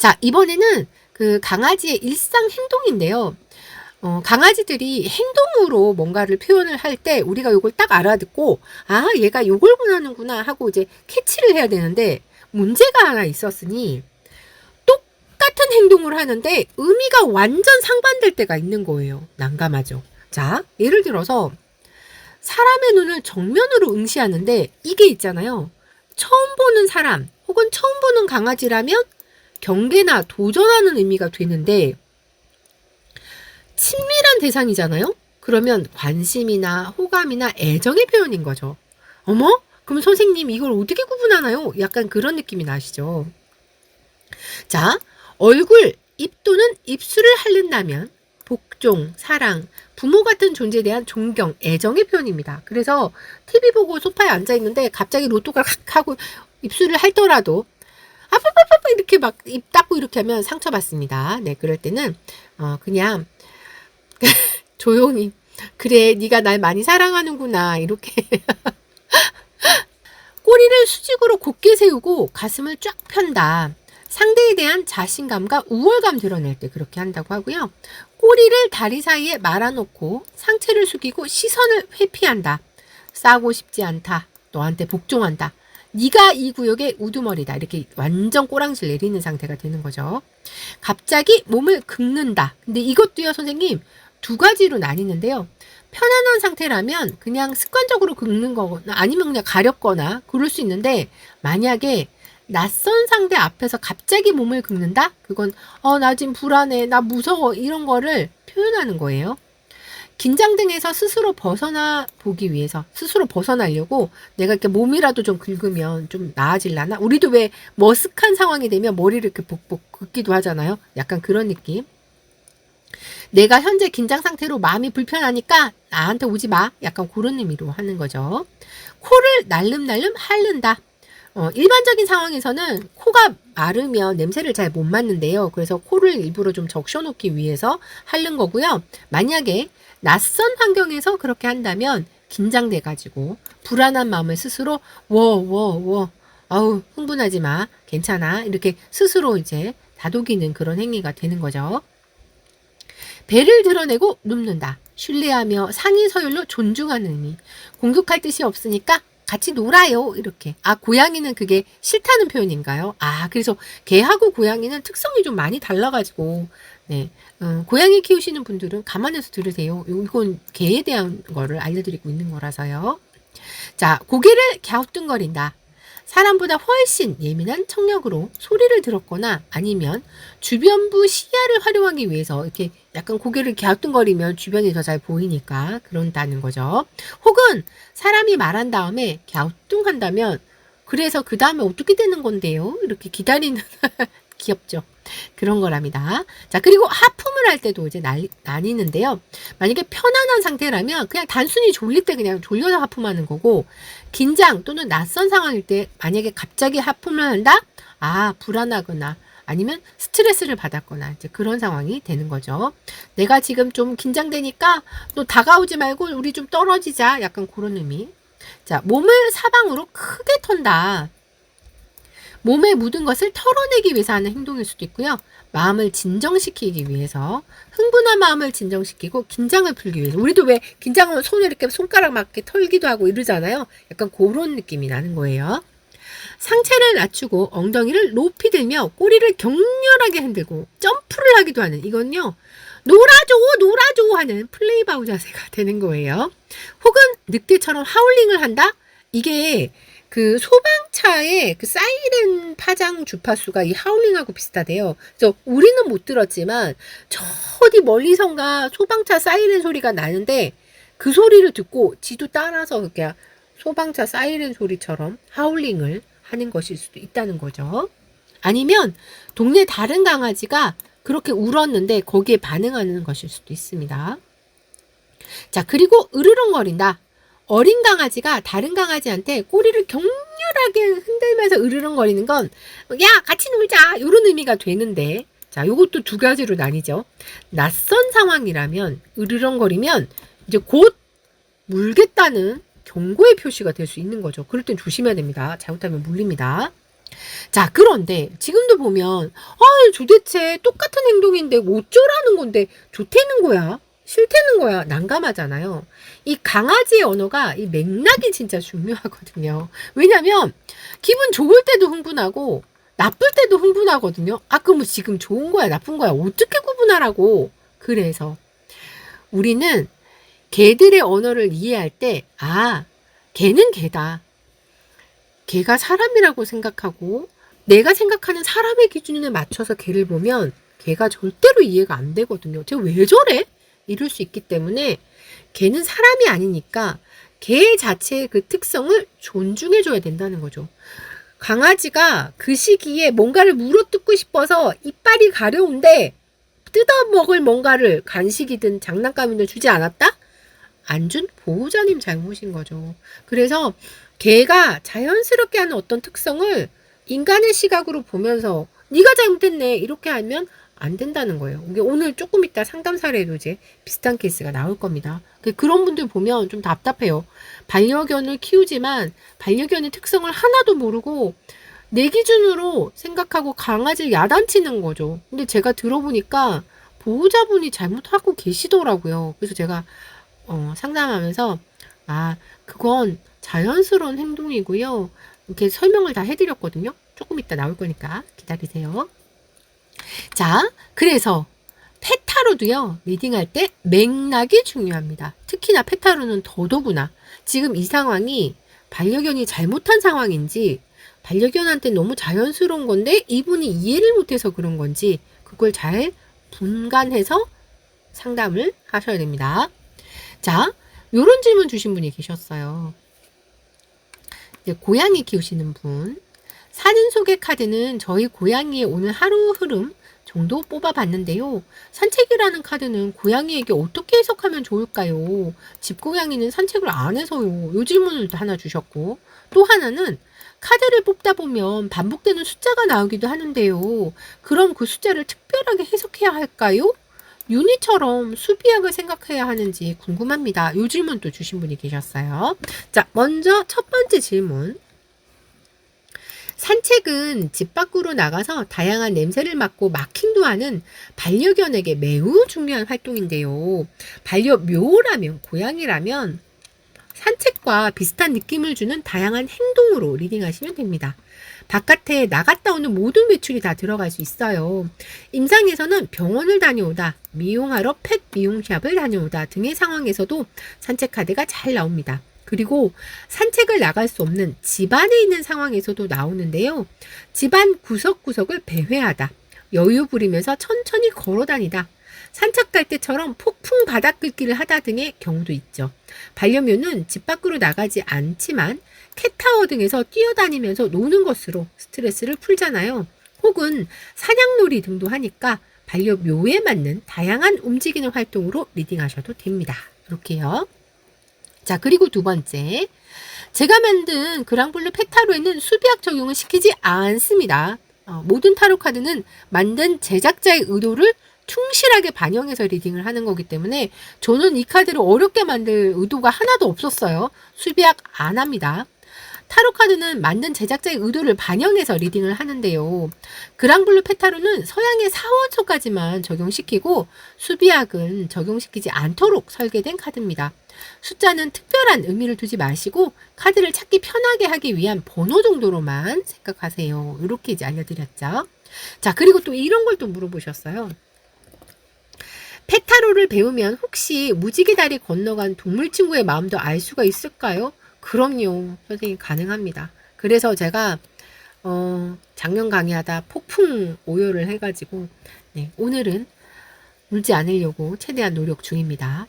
자, 이번에는 그 강아지의 일상 행동인데요. 강아지들이 행동으로 뭔가를 표현을 할 때 우리가 요걸 딱 알아듣고, 아, 얘가 요걸 원하는구나 하고 이제 캐치를 해야 되는데, 문제가 하나 있었으니, 똑같은 행동을 하는데 의미가 완전 상반될 때가 있는 거예요. 난감하죠. 자, 예를 들어서 사람의 눈을 정면으로 응시하는데 이게 있잖아요. 처음 보는 사람 혹은 처음 보는 강아지라면 경계나 도전하는 의미가 되는데, 친밀한 대상이잖아요. 그러면 관심이나 호감이나 애정의 표현인 거죠. 어머? 그럼 선생님 이걸 어떻게 구분하나요? 약간 그런 느낌이 나시죠. 자, 얼굴, 입 또는 입술을 핥는다면 복종, 사랑, 부모 같은 존재에 대한 존경, 애정의 표현입니다. 그래서 TV 보고 소파에 앉아 있는데 갑자기 로또가 칵 하고 입술을 핥더라도 아빠빠빠 이렇게 막 입 닫고 이렇게 하면 상처받습니다. 네, 그럴 때는 그냥 조용히, 그래 네가 날 많이 사랑하는구나, 이렇게 꼬리를 수직으로 곧게 세우고 가슴을 쫙 편다. 상대에 대한 자신감과 우월감 드러낼 때 그렇게 한다고 하고요. 꼬리를 다리 사이에 말아놓고 상체를 숙이고 시선을 회피한다. 싸우고 싶지 않다. 너한테 복종한다. 네가 이 구역의 우두머리다. 이렇게 완전 꼬랑지를 내리는 상태가 되는 거죠. 갑자기 몸을 긁는다. 근데 이것도요, 선생님, 두 가지로 나뉘는데요. 편안한 상태라면 그냥 습관적으로 긁는 거거나 아니면 그냥 가렵거나 그럴 수 있는데, 만약에 낯선 상대 앞에서 갑자기 몸을 긁는다? 그건 나 지금 불안해, 나 무서워, 이런 거를 표현하는 거예요. 긴장 등에서 스스로 벗어나 보기 위해서, 스스로 벗어나려고 내가 이렇게 몸이라도 좀 긁으면 좀 나아질라나? 우리도 왜 머쓱한 상황이 되면 머리를 이렇게 복복 긁기도 하잖아요. 약간 그런 느낌. 내가 현재 긴장 상태로 마음이 불편하니까 나한테 오지 마. 약간 그런 의미로 하는 거죠. 코를 날름날름 핥는다. 일반적인 상황에서는 코가 마르면 냄새를 잘 못 맡는데요. 그래서 코를 일부러 좀 적셔놓기 위해서 핥는 거고요. 만약에 낯선 환경에서 그렇게 한다면 긴장돼가지고 불안한 마음을 스스로 아우 흥분하지 마, 괜찮아, 이렇게 스스로 이제 다독이는 그런 행위가 되는 거죠. 배를 드러내고 눕는다. 신뢰하며 상의 서열로 존중하는 의미. 공격할 뜻이 없으니까 같이 놀아요, 이렇게. 아, 고양이는 그게 싫다는 표현인가요? 아, 그래서 개하고 고양이는 특성이 좀 많이 달라가지고, 네. 고양이 키우시는 분들은 감안해서 들으세요. 이건 개에 대한 거를 알려드리고 있는 거라서요. 자, 고개를 갸우뚱거린다. 사람보다 훨씬 예민한 청력으로 소리를 들었거나 아니면 주변부 시야를 활용하기 위해서 이렇게 약간 고개를 갸우뚱거리면 주변이 더 잘 보이니까 그런다는 거죠. 혹은 사람이 말한 다음에 갸우뚱한다면 그래서 그 다음에 어떻게 되는 건데요? 이렇게 기다리는 귀엽죠. 그런 거랍니다. 자, 그리고 하품을 할 때도 이제 나뉘는데요. 만약에 편안한 상태라면 그냥 단순히 졸릴 때 그냥 졸려서 하품하는 거고, 긴장 또는 낯선 상황일 때 만약에 갑자기 하품을 한다? 아, 불안하거나 아니면 스트레스를 받았거나 이제 그런 상황이 되는 거죠. 내가 지금 좀 긴장되니까 너 다가오지 말고 우리 좀 떨어지자. 약간 그런 의미. 자, 몸을 사방으로 크게 턴다. 몸에 묻은 것을 털어내기 위해서 하는 행동일 수도 있고요. 마음을 진정시키기 위해서, 흥분한 마음을 진정시키고 긴장을 풀기 위해서. 우리도 왜 긴장하면 손을 이렇게 손가락 막 이렇게 털기도 하고 이러잖아요. 약간 그런 느낌이 나는 거예요. 상체를 낮추고 엉덩이를 높이 들며 꼬리를 격렬하게 흔들고 점프를 하기도 하는, 이건요, 놀아줘 하는 플레이바우 자세가 되는 거예요. 혹은 늑대처럼 하울링을 한다? 이게 그 소방차의 그 사이렌 파장 주파수가 이 하울링하고 비슷하대요. 그래서 우리는 못 들었지만 저 어디 멀리선가 소방차 사이렌 소리가 나는데 그 소리를 듣고 지도 따라서 그렇게 소방차 사이렌 소리처럼 하울링을 하는 것일 수도 있다는 거죠. 아니면 동네 다른 강아지가 그렇게 울었는데 거기에 반응하는 것일 수도 있습니다. 자, 그리고 으르렁거린다. 어린 강아지가 다른 강아지한테 꼬리를 격렬하게 흔들면서 으르렁거리는 건 야, 같이 놀자, 이런 의미가 되는데, 자, 요것도 두 가지로 나뉘죠. 낯선 상황이라면 으르렁거리면 이제 곧 물겠다는 경고의 표시가 될 수 있는 거죠. 그럴 땐 조심해야 됩니다. 잘못하면 물립니다. 자, 그런데 지금도 보면 도대체 똑같은 행동인데 어쩌라는 건데 좋다는 거야? 싫다는 거야? 난감하잖아요. 이 강아지의 언어가 이 맥락이 진짜 중요하거든요. 왜냐면 기분 좋을 때도 흥분하고 나쁠 때도 흥분하거든요. 그럼 지금 좋은 거야, 나쁜 거야? 어떻게 구분하라고? 그래서 우리는 개들의 언어를 이해할 때, 개는 개다. 개가 사람이라고 생각하고 내가 생각하는 사람의 기준에 맞춰서 개를 보면 개가 절대로 이해가 안 되거든요. 쟤 왜 저래? 이럴 수 있기 때문에 개는 사람이 아니니까 개 자체의 그 특성을 존중해줘야 된다는 거죠. 강아지가 그 시기에 뭔가를 물어뜯고 싶어서 이빨이 가려운데 뜯어먹을 뭔가를 간식이든 장난감이든 주지 않았다? 안 준 보호자님 잘못인 거죠. 그래서 개가 자연스럽게 하는 어떤 특성을 인간의 시각으로 보면서 네가 잘못했네 이렇게 하면 안 된다는 거예요. 이게 오늘 조금 이따 상담 사례도 이제 비슷한 케이스가 나올 겁니다. 그런 분들 보면 좀 답답해요. 반려견을 키우지만 반려견의 특성을 하나도 모르고 내 기준으로 생각하고 강아지를 야단치는 거죠. 근데 제가 들어보니까 보호자분이 잘못하고 계시더라고요. 그래서 제가 상담하면서 그건 자연스러운 행동이고요. 이렇게 설명을 다 해드렸거든요. 조금 이따 나올 거니까 기다리세요. 자, 그래서 페타로도요. 리딩할 때 맥락이 중요합니다. 특히나 페타로는 더더구나. 지금 이 상황이 반려견이 잘못한 상황인지 반려견한테 너무 자연스러운 건데 이분이 이해를 못해서 그런 건지 그걸 잘 분간해서 상담을 하셔야 됩니다. 자, 요런 질문 주신 분이 계셨어요. 고양이 키우시는 분. 사진 소개 카드는 저희 고양이의 오늘 하루 흐름 정도 뽑아봤는데요. 산책이라는 카드는 고양이에게 어떻게 해석하면 좋을까요? 집고양이는 산책을 안 해서요. 요 질문을 하나 주셨고, 또 하나는 카드를 뽑다 보면 반복되는 숫자가 나오기도 하는데요. 그럼 그 숫자를 특별하게 해석해야 할까요? 윤희처럼 수비약을 생각해야 하는지 궁금합니다. 요 질문도 주신 분이 계셨어요. 자, 먼저 첫 번째 질문. 산책은 집 밖으로 나가서 다양한 냄새를 맡고 마킹도 하는 반려견에게 매우 중요한 활동인데요. 반려묘라면, 고양이라면 산책과 비슷한 느낌을 주는 다양한 행동으로 리딩하시면 됩니다. 바깥에 나갔다 오는 모든 외출이 다 들어갈 수 있어요. 임상에서는 병원을 다녀오다, 미용하러 펫 미용샵을 다녀오다 등의 상황에서도 산책 카드가 잘 나옵니다. 그리고 산책을 나갈 수 없는 집안에 있는 상황에서도 나오는데요. 집안 구석구석을 배회하다, 여유 부리면서 천천히 걸어다니다, 산책 갈 때처럼 폭풍 바닥 긁기를 하다 등의 경우도 있죠. 반려묘는 집 밖으로 나가지 않지만 캣타워 등에서 뛰어다니면서 노는 것으로 스트레스를 풀잖아요. 혹은 사냥놀이 등도 하니까 반려묘에 맞는 다양한 움직이는 활동으로 리딩하셔도 됩니다. 이렇게요. 자, 그리고 두 번째. 제가 만든 그랑블루 페타로에는 수비약 적용을 시키지 않습니다. 모든 타로 카드는 만든 제작자의 의도를 충실하게 반영해서 리딩을 하는 거기 때문에 저는 이 카드를 어렵게 만들 의도가 하나도 없었어요. 수비약 안 합니다. 타로 카드는 만든 제작자의 의도를 반영해서 리딩을 하는데요. 그랑블루 페타로는 서양의 사원소까지만 적용시키고 수비약은 적용시키지 않도록 설계된 카드입니다. 숫자는 특별한 의미를 두지 마시고 카드를 찾기 편하게 하기 위한 번호 정도로만 생각하세요. 이렇게 이제 알려드렸죠. 자, 그리고 또 이런 걸 또 물어보셨어요. 페타로를 배우면 혹시 무지개 다리 건너간 동물 친구의 마음도 알 수가 있을까요? 그럼요. 선생님 가능합니다. 그래서 제가 작년 강의하다 폭풍 오열을 해가지고 오늘은 울지 않으려고 최대한 노력 중입니다.